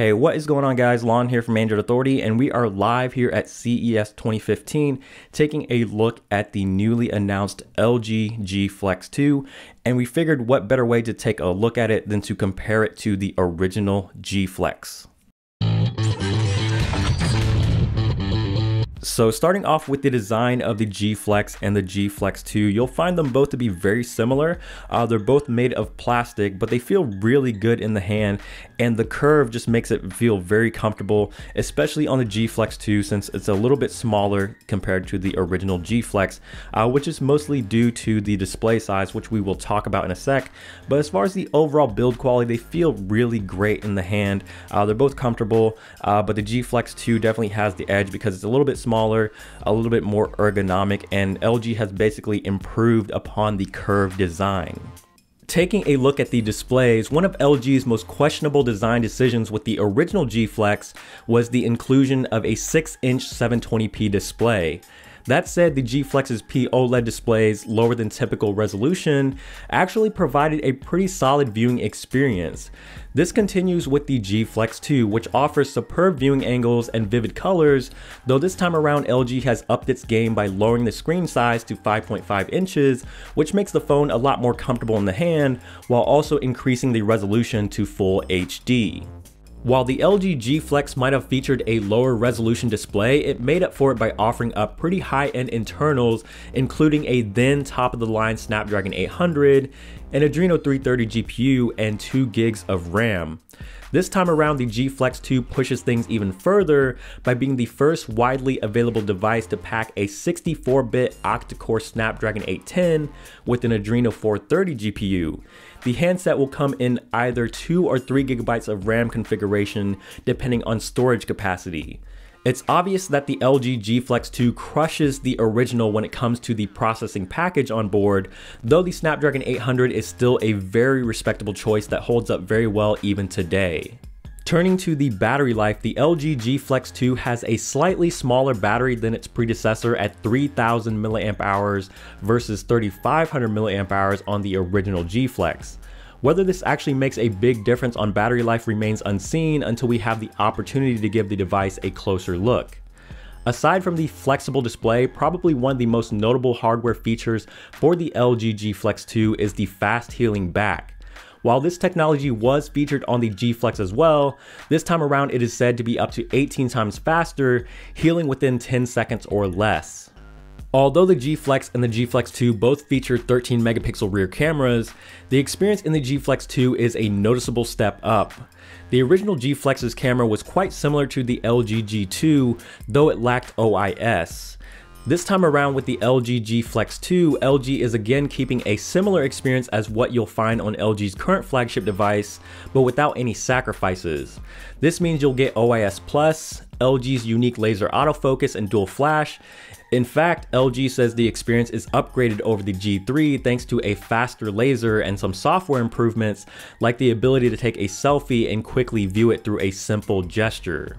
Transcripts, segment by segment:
Hey, what is going on, guys? Lon here from Android Authority, and we are live here at CES 2015 taking a look at the newly announced LG G Flex 2, and we figured what better way to take a look at it than to compare it to the original G Flex. So starting off with the design of the G Flex and the G Flex 2, you'll find them both to be very similar. They're both made of plastic, but they feel really good in the hand, and the curve just makes it feel very comfortable, especially on the G Flex 2 since it's a little bit smaller compared to the original G Flex, which is mostly due to the display size, which we will talk about in a sec. But as far as the overall build quality, they feel really great in the hand. They're both comfortable, but the G Flex 2 definitely has the edge because it's a little bit smaller, a little bit more ergonomic, and LG has basically improved upon the curved design. Taking a look at the displays, one of LG's most questionable design decisions with the original G Flex was the inclusion of a 6-inch 720p display. That said, the G Flex's OLED displays, lower than typical resolution, actually provided a pretty solid viewing experience. This continues with the G Flex 2, which offers superb viewing angles and vivid colors, though this time around LG has upped its game by lowering the screen size to 5.5 inches, which makes the phone a lot more comfortable in the hand, while also increasing the resolution to full HD. While the LG G Flex might have featured a lower resolution display, it made up for it by offering up pretty high-end internals, including a then top-of-the-line Snapdragon 800, an Adreno 330 GPU, and 2 gigs of RAM. This time around, the G Flex 2 pushes things even further by being the first widely available device to pack a 64-bit octa-core Snapdragon 810 with an Adreno 430 GPU. The handset will come in either 2 or 3 gigabytes of RAM configuration depending on storage capacity. It's obvious that the LG G Flex 2 crushes the original when it comes to the processing package on board, though the Snapdragon 800 is still a very respectable choice that holds up very well even today. Turning to the battery life, the LG G Flex 2 has a slightly smaller battery than its predecessor at 3000 mAh versus 3500 mAh on the original G Flex. Whether this actually makes a big difference on battery life remains unseen until we have the opportunity to give the device a closer look. Aside from the flexible display, probably one of the most notable hardware features for the LG G Flex 2 is the fast healing back. While this technology was featured on the G Flex as well, this time around it is said to be up to 18 times faster, healing within 10 seconds or less. Although the G Flex and the G Flex 2 both feature 13 megapixel rear cameras, the experience in the G Flex 2 is a noticeable step up. The original G Flex's camera was quite similar to the LG G2, though it lacked OIS. This time around with the LG G Flex 2, LG is again keeping a similar experience as what you'll find on LG's current flagship device, but without any sacrifices. This means you'll get OIS+, LG's unique laser autofocus and dual flash. In fact, LG says the experience is upgraded over the G3 thanks to a faster laser and some software improvements like the ability to take a selfie and quickly view it through a simple gesture.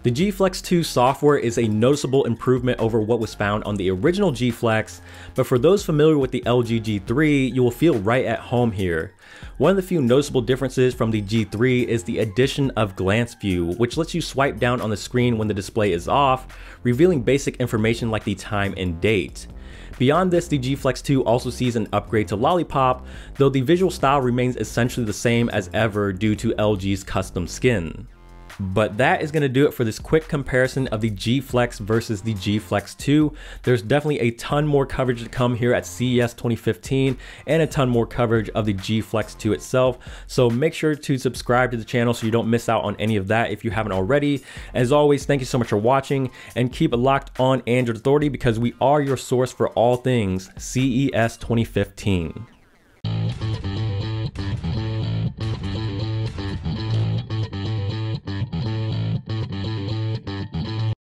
The G Flex 2 software is a noticeable improvement over what was found on the original G Flex, but for those familiar with the LG G3, you will feel right at home here. One of the few noticeable differences from the G3 is the addition of Glance View, which lets you swipe down on the screen when the display is off, revealing basic information like the time and date. Beyond this, the G Flex 2 also sees an upgrade to Lollipop, though the visual style remains essentially the same as ever due to LG's custom skin. But that is going to do it for this quick comparison of the G Flex versus the G Flex 2. There's definitely a ton more coverage to come here at CES 2015 and a ton more coverage of the G Flex 2 itself. So make sure to subscribe to the channel so you don't miss out on any of that if you haven't already. As always, thank you so much for watching, and keep it locked on Android Authority because we are your source for all things CES 2015.